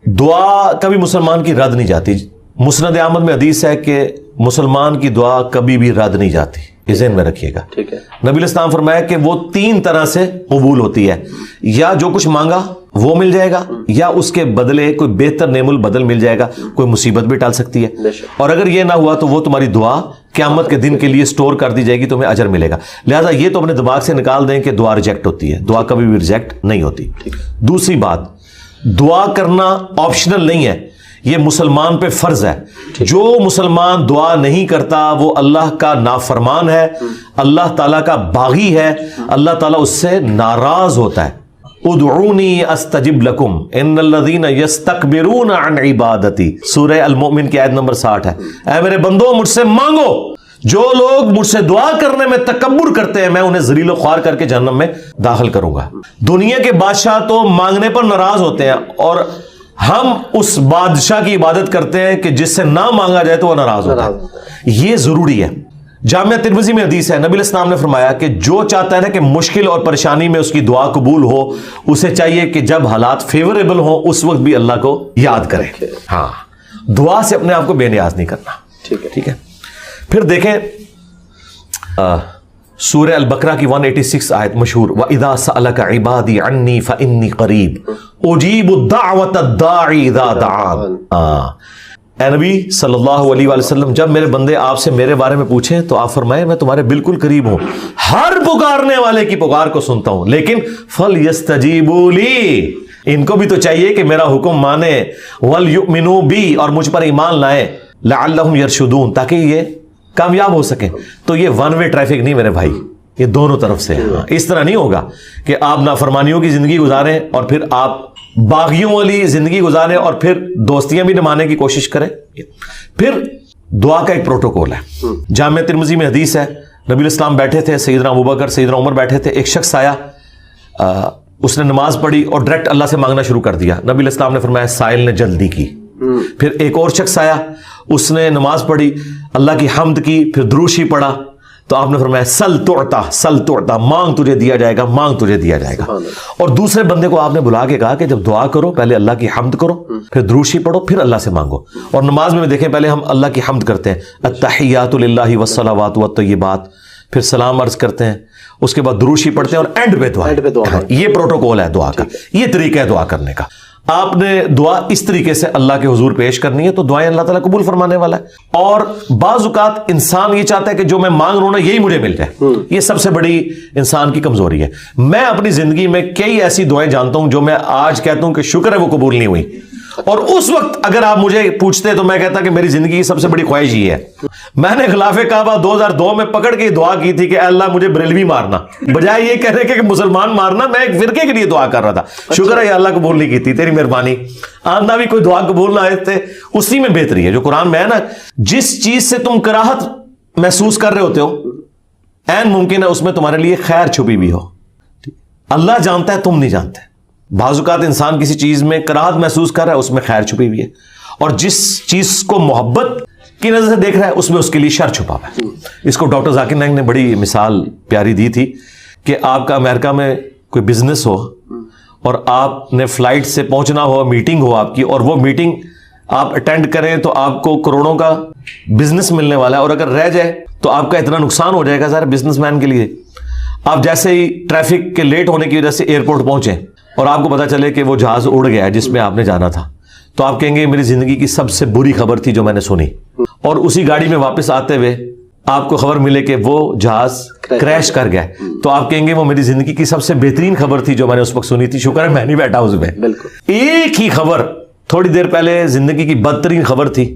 دعا کبھی مسلمان کی رد نہیں جاتی. مسند احمد میں حدیث ہے کہ مسلمان کی دعا کبھی بھی رد نہیں جاتی, یہ ذہن میں رکھیے گا. ٹھیک ہے. نبی علیہ السلام فرمایا کہ وہ 3 طرح سے قبول ہوتی ہے, یا جو کچھ مانگا وہ مل جائے گا, یا اس کے بدلے کوئی بہتر نعم البدل مل جائے گا, کوئی مصیبت بھی ٹال سکتی ہے, اور اگر یہ نہ ہوا تو وہ تمہاری دعا قیامت کے دن کے لیے سٹور کر دی جائے گی, تمہیں اجر ملے گا. لہذا یہ تو اپنے دماغ سے نکال دیں کہ دعا ریجیکٹ ہوتی ہے, دعا کبھی بھی ریجیکٹ نہیں ہوتی. دوسری بات, دعا کرنا آپشنل نہیں ہے, یہ مسلمان پہ فرض ہے. جو مسلمان دعا نہیں کرتا وہ اللہ کا نافرمان ہے, اللہ تعالیٰ کا باغی ہے, اللہ تعالیٰ اس سے ناراض ہوتا ہے. ادعونی استجب لکم ان الذین یستکبرون عن عبادتی, سورہ المؤمن کی آیت نمبر 60 ہے. اے میرے بندو مجھ سے مانگو, جو لوگ مجھ سے دعا کرنے میں تکبر کرتے ہیں میں انہیں ذلیل و خوار کر کے جہنم میں داخل کروں گا. دنیا کے بادشاہ تو مانگنے پر ناراض ہوتے ہیں, اور ہم اس بادشاہ کی عبادت کرتے ہیں کہ جس سے نہ مانگا جائے تو وہ ناراض ہوتا ہے. یہ ضروری ہے. جامعہ ترمذی میں حدیث ہے, نبی علیہ السلام نے فرمایا کہ جو چاہتا ہے نا کہ مشکل اور پریشانی میں اس کی دعا قبول ہو, اسے چاہیے کہ جب حالات فیوریبل ہوں اس وقت بھی اللہ کو یاد کرے. ہاں, دعا سے اپنے آپ کو بے نیاز نہیں کرنا. ٹھیک ہے. پھر دیکھیں سورہ البقرہ کی 186 آیت مشہور, وَإِذَا سَأَلَكَ عِبَادِي عَنِّي فَإِنِّي قَرِيبٌ أُجِيبُ الدَّعْوَةَ الدَّاعِ إِذَا دَعَانِ. اے نبی صلی اللہ علیہ وآلہ وسلم, جب میرے بندے آپ سے میرے بارے میں پوچھیں تو آپ فرمائیں میں تمہارے بالکل قریب ہوں, ہر پکارنے والے کی پکار کو سنتا ہوں, لیکن فَلْيَسْتَجِيبُوا لِي, ان کو بھی تو چاہیے کہ میرا حکم مانے, وَلْيُؤْمِنُوا بِي, اور مجھ پر ایمان لائیں, لَعَلَّهُمْ يَرْشُدُونَ, تاکہ یہ کامیاب ہو سکیں. تو یہ ون وے ٹریفک نہیں میرے بھائی, یہ دونوں طرف سے ہے. اس طرح نہیں ہوگا کہ آپ نافرمانیوں کی زندگی گزاریں اور پھر آپ باغیوں والی زندگی گزاریں اور پھر دوستیاں بھی نمانے کی کوشش کریں. پھر دعا کا ایک پروٹوکول ہے. جامعہ ترمذی میں حدیث ہے, نبی علیہ السلام بیٹھے تھے, سیدنا ابوبکر سیدنا عمر بیٹھے تھے, ایک شخص آیا, اس نے نماز پڑھی اور ڈائریکٹ اللہ سے مانگنا شروع کر دیا. نبی علیہ السلام نے فرمایا سائل نے جلدی کی. پھر ایک اور شخص آیا, اس نے نماز پڑھی, اللہ کی حمد کی, پھر دروشی پڑھا, تو آپ نے فرمایا سل تعطا, سل تعطا, مانگ تجھے دیا جائے گا, مانگ تجھے دیا جائے گا. اور دوسرے بندے کو آپ نے بلا کے کہا کہ جب دعا کرو پہلے اللہ کی حمد کرو, پھر دروشی پڑھو, پھر اللہ سے مانگو. اور نماز میں دیکھیں پہلے ہم اللہ کی حمد کرتے ہیں, التحیات للہ والصلوات والطیبات, پھر سلام عرض کرتے ہیں, اس کے بعد دروشی پڑھتے ہیں, اور اینڈ پہ دعا. یہ پروٹوکول ہے دعا کا, یہ طریقہ ہے دعا کرنے کا. آپ نے دعا اس طریقے سے اللہ کے حضور پیش کرنی ہے تو دعائیں اللہ تعالیٰ قبول فرمانے والا ہے. اور بعض اوقات انسان یہ چاہتا ہے کہ جو میں مانگ رہا ہوں نا یہی مجھے مل جائے. یہ سب سے بڑی انسان کی کمزوری ہے. میں اپنی زندگی میں کئی ایسی دعائیں جانتا ہوں جو میں آج کہتا ہوں کہ شکر ہے وہ قبول نہیں ہوئی, اور اس وقت اگر آپ مجھے پوچھتے تو میں کہتا کہ میری زندگی کی سب سے بڑی خواہش یہ ہے. میں نے خلاف کعبہ 2002 میں پکڑ کے دعا کی تھی کہ اے اللہ مجھے بریلوی مارنا, بجائے یہ کہنے کے کہ مسلمان مارنا, میں ایک فرقے کے لیے دعا کر رہا تھا. شکر ہے اللہ قبول نہیں کی تھی, تیری مہربانی. آندہ بھی کوئی دعا قبول نہ آئے تھے, اسی میں بہتری ہے جو قرآن میں ہے نا. جس چیز سے تم کراہت محسوس کر رہے ہوتے ہو عین ممکن ہے اس میں تمہارے لیے خیر چھپی بھی ہو. اللہ جانتا ہے, تم نہیں جانتے. بعض اوقات انسان کسی چیز میں کراہت محسوس کر رہا ہے, اس میں خیر چھپی ہوئی ہے, اور جس چیز کو محبت کی نظر سے دیکھ رہا ہے اس میں اس کے لیے شر چھپا ہوا ہے. اس کو ڈاکٹر ذاکر نائک نے بڑی مثال پیاری دی تھی کہ آپ کا امریکہ میں کوئی بزنس ہو اور آپ نے فلائٹ سے پہنچنا ہو, میٹنگ ہو آپ کی, اور وہ میٹنگ آپ اٹینڈ کریں تو آپ کو کروڑوں کا بزنس ملنے والا ہے, اور اگر رہ جائے تو آپ کا اتنا نقصان ہو جائے گا ظاہر بزنس مین کے لیے. آپ جیسے ہی ٹریفک کے لیٹ ہونے کی وجہ سے ایئرپورٹ پہنچے اور آپ کو پتا چلے کہ وہ جہاز اڑ گیا ہے جس میں آپ نے جانا تھا, تو آپ کہیں گے میری زندگی کی سب سے بری خبر تھی جو میں نے سنی. اور اسی گاڑی میں واپس آتے ہوئے آپ کو خبر ملے کہ وہ جہاز کریش کر گیا, تو آپ کہیں گے وہ میری زندگی کی سب سے بہترین خبر تھی جو میں نے اس وقت سنی تھی, شکر ہے میں نہیں بیٹھا اس میں. ایک ہی خبر تھوڑی دیر پہلے زندگی کی بدترین خبر تھی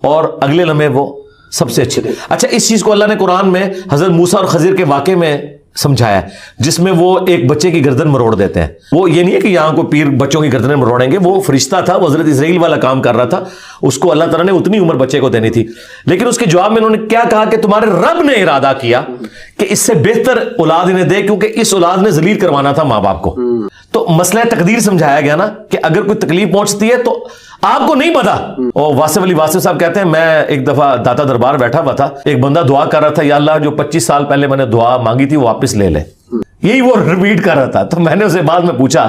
اور اگلے لمحے وہ سب سے اچھی. اچھا, اس چیز کو اللہ نے قرآن میں حضرت موسیٰ اور خضر کے واقعے میں سمجھایا ہے, جس میں وہ ایک بچے کی گردن مروڑ دیتے ہیں. وہ یہ نہیں ہے کہ یہاں کو پیر بچوں کی گردنیں مروڑیں گے, وہ فرشتہ تھا, وہ حضرت اسرائیل والا کام کر رہا تھا, اس کو اللہ تعالیٰ نے اتنی عمر بچے کو دینی تھی. لیکن اس کے جواب میں انہوں نے کیا کہا کہ تمہارے رب نے ارادہ کیا کہ اس سے بہتر اولاد انہیں دے, کیونکہ اس اولاد نے ذلیل کروانا تھا ماں باپ کو. تو مسئلہ تقدیر سمجھایا گیا نا کہ اگر کوئی تکلیف پہنچتی ہے تو آپ کو نہیں پتا. اور واصف علی واصف صاحب کہتے ہیں میں ایک دفعہ داتا دربار بیٹھا ہوا تھا, ایک بندہ دعا کر رہا تھا یا اللہ جو 25 سال پہلے میں نے دعا مانگی تھی وہ واپس لے لے, یہی وہ ریپیٹ کر رہا تھا. تو میں نے اسے بعد میں پوچھا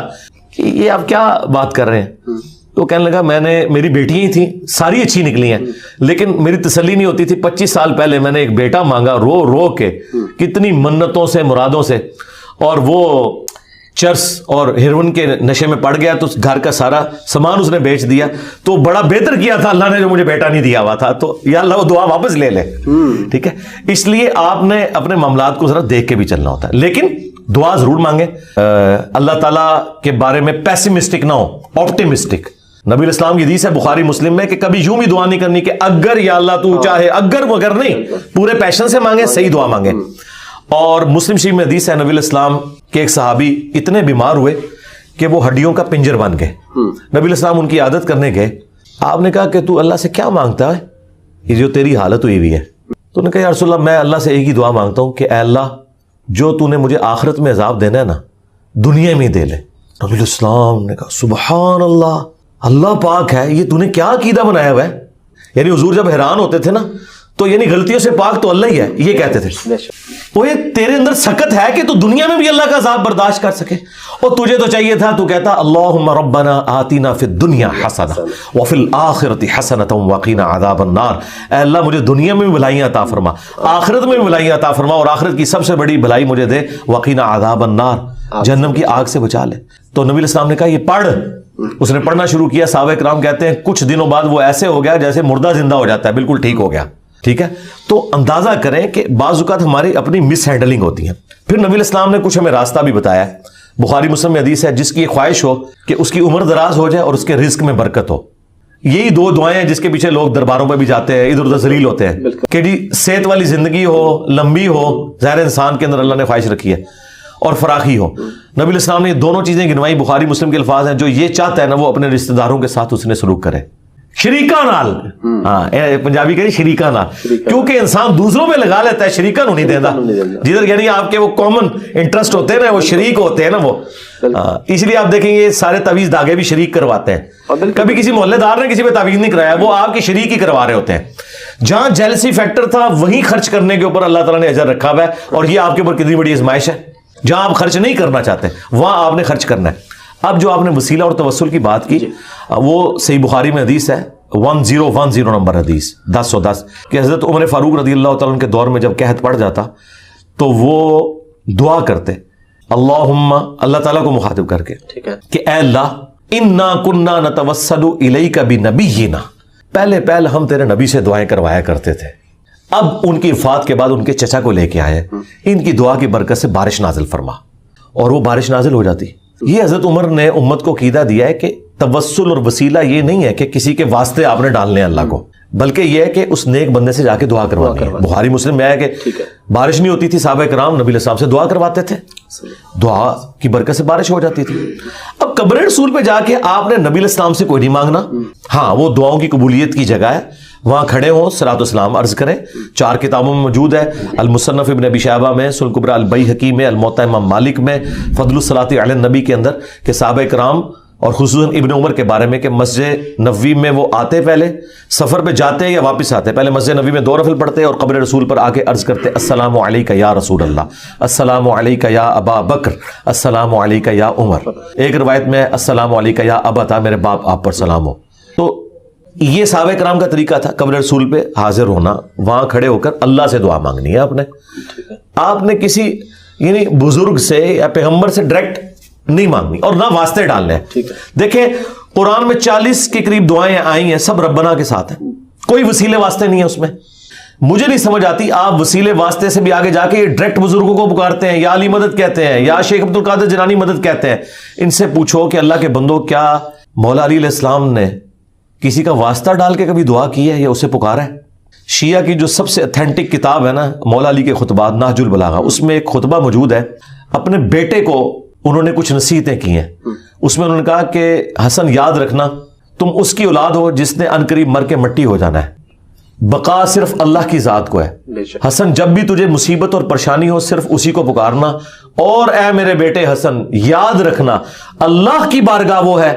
کہ یہ آپ کیا بات کر رہے ہیں, تو کہنے لگا میں نے, میری بیٹیاں ہی تھیں, ساری اچھی نکلی ہیں, لیکن میری تسلی نہیں ہوتی تھی. 25 سال پہلے میں نے ایک بیٹا مانگا رو رو کے, کتنی منتوں سے مرادوں سے, اور وہ چرس اور ہیروئن کے نشے میں پڑ گیا تو گھر کا سارا سامان اس نے بیچ دیا. تو بڑا بہتر کیا تھا اللہ نے جو مجھے بیٹا نہیں دیا ہوا تھا, تو یا اللہ وہ دعا واپس لے لے. ٹھیک ہے, اس لیے آپ نے اپنے معاملات کو ذرا دیکھ کے بھی چلنا ہوتا ہے, لیکن دعا ضرور مانگیں. اللہ تعالیٰ کے بارے میں پیسیمسٹک نہ ہو, آپٹیمسٹک. نبی الاسلام کی حدیث ہے بخاری مسلم میں کہ کبھی یوں بھی دعا نہیں کرنی کہ اگر یا اللہ تو چاہے, اگر مگر نہیں, پورے پیشن سے مانگیں, صحیح دعا مانگیں. اور مسلم شریف میں حدیث ہے نبی الاسلام کے ایک صحابی اتنے بیمار ہوئے کہ وہ ہڈیوں کا پنجر بن گئے. نبی الاسلام ان کی عادت کرنے گئے. آپ نے کہا کہ تو اللہ سے کیا مانگتا ہے یہ جو تیری حالت ہوئی ہوئی ہے؟ تو نے کہا یا رسول اللہ میں اللہ سے ایک ہی دعا مانگتا ہوں کہ اے اللہ جو تو نے مجھے آخرت میں عذاب دینا ہے نا, دنیا میں ہی دے لے. نبی الاسلام نے کہا سبحان اللہ, اللہ پاک ہے, یہ تو نے کیا عقیدہ بنایا ہوا ہے. یعنی حضور جب حیران ہوتے تھے نا تو یعنی غلطیوں سے پاک تو اللہ ہی ہے, یہ کہتے تھے. وہ یہ تیرے اندر سکت ہے کہ تو دنیا میں بھی اللہ کا عذاب برداشت کر سکے, اور تجھے تو چاہیے تھا تو کہتا اللہم ربنا آتینا فی الدنیا حسنہ وفی الآخرۃ حسنۃ وقینا عذاب النار. اے اللہ مجھے دنیا میں بھی بھلائیاں عطا فرما, آخرت میں بھی بھلائیاں عطا فرما, اور آخرت کی سب سے بڑی بھلائی مجھے دے, وقینا عذاب النار, جہنم کی آگ سے بچا لے. تو نبی الاسلام نے کہا یہ پڑھ. اس نے پڑھنا شروع کیا. صحابہ کرام کہتے ہیں کچھ دنوں بعد وہ ایسے ہو گیا جیسے مردہ زندہ ہو جاتا ہے, بالکل ٹھیک ہو گیا. ٹھیک ہے, تو اندازہ کریں کہ بعض اوقات ہماری اپنی مس ہینڈلنگ ہوتی ہے. پھر نبی الاسلام نے کچھ ہمیں راستہ بھی بتایا ہے. بخاری مسلم میں حدیث ہے جس کی خواہش ہو کہ اس کی عمر دراز ہو جائے اور اس کے رزق میں برکت ہو. یہی دو دعائیں ہیں جس کے پیچھے لوگ درباروں پہ بھی جاتے ہیں, ادھر ادھر ذلیل ہوتے ہیں کہ جی صحت والی زندگی ہو, لمبی ہو, ظاہر انسان کے اندر اللہ نے خواہش رکھی ہے, اور فراخی ہو. نبی الاسلام نے یہ دونوں چیزیں گنوائی. بخاری مسلم کے الفاظ ہیں جو یہ چاہتا ہے نا وہ اپنے رشتہ داروں کے ساتھ اس نے سلوک کرے. شریکہ نال, ہاں پنجابی کہیں شریکہ نال, کیونکہ انسان دوسروں میں لگا لیتا ہے, شریکہ نہیں دیتا. جدھر یعنی آپ کے وہ کامن انٹرسٹ ہوتے ہیں نا, وہ شریک ہوتے ہیں نا وہ, اس لیے آپ دیکھیں یہ سارے تعویذ دھاگے بھی شریک کرواتے ہیں. کبھی کسی محلے دار نے کسی پہ تعویذ نہیں کرایا, وہ آپ کی شریک ہی کروا رہے ہوتے ہیں. جہاں جیلسی فیکٹر تھا وہیں خرچ کرنے کے اوپر اللہ تعالیٰ نے اجر رکھا ہوا ہے, اور یہ آپ کے اوپر کتنی بڑی آزمائش ہے. جہاں آپ خرچ نہیں کرنا چاہتے وہاں آپ نے خرچ کرنا ہے. اب جو آپ نے وسیلہ اور توسل کی بات کی, وہ صحیح بخاری میں حدیث ہے 1010 نمبر حدیث 1010 کہ حضرت عمر فاروق رضی اللہ تعالیٰ عنہ کے دور میں جب قحط پڑ جاتا تو وہ دعا کرتے اللہم, اللہ تعالیٰ کو مخاطب کر کے کہ اے اللہ انا کنا نتوسل الیک بنبینا, پہلے ہم تیرے نبی سے دعائیں کروایا کرتے تھے, اب ان کی وفات کے بعد ان کے چچا کو لے کے آئے, ان کی دعا کی برکت سے بارش نازل فرما, اور وہ بارش نازل ہو جاتی. یہ حضرت عمر نے امت کو عقیدہ دیا ہے کہ توسل اور وسیلہ یہ نہیں ہے کہ کسی کے واسطے آپ نے ڈالنے اللہ کو, بلکہ یہ ہے کہ اس نیک بندے سے جا کے دعا کروانی ہے. بخاری مسلم میں آیا کہ بارش نہیں ہوتی تھی, صحابہ کرام نبی علیہ السلام سے دعا کرواتے تھے, دعا کی برکت سے بارش ہو جاتی تھی. اب قبر رسول پہ جا کے آپ نے نبی علیہ السلام سے کوئی نہیں مانگنا. ہاں وہ دعاؤں کی قبولیت کی جگہ ہے, وہاں کھڑے ہوں صلاۃ والسلام عرض کریں. 4 کتابوں میں موجود ہے, المصنف ابن ابی شیبہ میں, سنن کبری البیہقی میں, الموطأ امام مالک میں, فضل الصلاۃ علی النبی کے اندر کہ صحابہ کرام اور خصوصاً ابن عمر کے بارے میں کہ مسجد نبوی میں وہ آتے, پہلے سفر پہ جاتے یا واپس آتے, پہلے مسجد نبوی میں 2 نفل پڑھتے اور قبر رسول پر آ کے عرض کرتے السلام علیک یا رسول اللہ, السلام علیک یا ابا بکر, السلام علیک یا عمر. ایک روایت میں السلام علیک یا ابا, میرے باپ آپ پر سلام ہو. تو یہ صحابہ کرام کا طریقہ تھا قبر رسول پہ حاضر ہونا, وہاں کھڑے ہو کر اللہ سے دعا مانگنی ہے. آپ نے کسی یعنی بزرگ سے یا پیغمبر سے ڈائریکٹ نہیں مانگنی, اور نہ واسطے ڈالنے ہیں. دیکھیں قرآن میں 40 کے قریب دعائیں آئی ہیں, سب ربنا کے ساتھ ہیں, کوئی وسیلے واسطے نہیں ہے اس میں. مجھے نہیں سمجھ آتی آپ وسیلے واسطے سے بھی آگے جا کے ڈائریکٹ بزرگوں کو پکارتے ہیں, یا علی مدد کہتے ہیں, یا شیخ عبد القادر جیلانی مدد کہتے ہیں. ان سے پوچھو کہ اللہ کے بندو کیا مولا علی علیہ السلام نے کسی کا واسطہ ڈال کے کبھی دعا کی ہے یا اسے پکارا ہے؟ شیعہ کی جو سب سے اتھینٹک کتاب ہے نا مولا علی کے خطبات, نہج البلاغہ, اس میں ایک خطبہ موجود ہے. اپنے بیٹے کو انہوں نے کچھ نصیحتیں کی ہیں. اس میں انہوں نے کہا کہ حسن یاد رکھنا تم اس کی اولاد ہو جس نے عنقریب مر کے مٹی ہو جانا ہے, بقا صرف اللہ کی ذات کو ہے. حسن جب بھی تجھے مصیبت اور پریشانی ہو صرف اسی کو پکارنا, اور اے میرے بیٹے حسن یاد رکھنا اللہ کی بارگاہ وہ ہے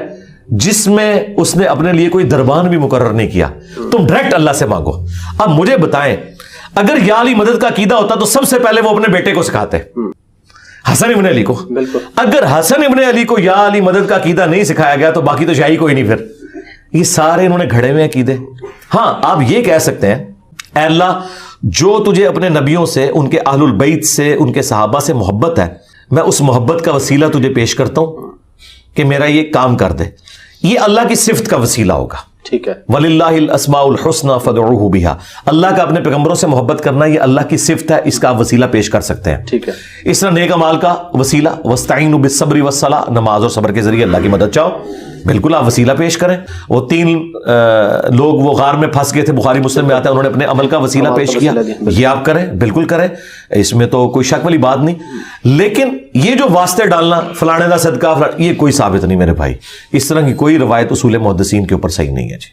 جس میں اس نے اپنے لیے کوئی دربان بھی مقرر نہیں کیا, تم ڈائریکٹ اللہ سے مانگو. اب مجھے بتائیں اگر یا علی مدد کا عقیدہ ہوتا تو سب سے پہلے وہ اپنے بیٹے کو سکھاتے, حسن ابن علی کو. اگر حسن ابن علی کو یا علی مدد کا عقیدہ نہیں سکھایا گیا تو باقی تو شاہی کوئی نہیں. پھر یہ سارے انہوں نے گھڑے ہوئے عقیدے. ہاں آپ یہ کہہ سکتے ہیں اے اللہ جو تجھے اپنے نبیوں سے، ان کے اہل البیت سے، ان کے صحابہ سے محبت ہے، میں اس محبت کا وسیلہ تجھے پیش کرتا ہوں کہ میرا یہ کام کر دے. یہ اللہ کی صفت کا وسیلہ ہوگا. ٹھیک ہے. وَلِلَّهِ الْأَسْمَاءُ الْحُسْنَى فَادْعُوهُ بِهَا. اللہ کا اپنے پیغمبروں سے محبت کرنا یہ اللہ کی صفت ہے، اس کا آپ وسیلہ پیش کر سکتے ہیں. ٹھیک ہے. اس طرح نیک اعمال کا وسیلہ وَاسْتَعِينُوا بِالصَّبْرِ وَالصَّلَاةِ، نماز اور صبر کے ذریعے اللہ کی مدد چاہو. بالکل آپ وسیلہ پیش کریں. وہ 3 لوگ وہ غار میں پھنس گئے تھے، بخاری مسلم میں آتا ہے، انہوں نے اپنے عمل کا وسیلہ پیش کیا. یہ آپ کریں، بالکل کریں، اس میں تو کوئی شک والی بات نہیں. لیکن یہ جو واسطے ڈالنا فلانے دا صدقہ، یہ کوئی ثابت نہیں میرے بھائی. اس طرح کی کوئی روایت اصول محدثین کے اوپر صحیح نہیں ہے جی.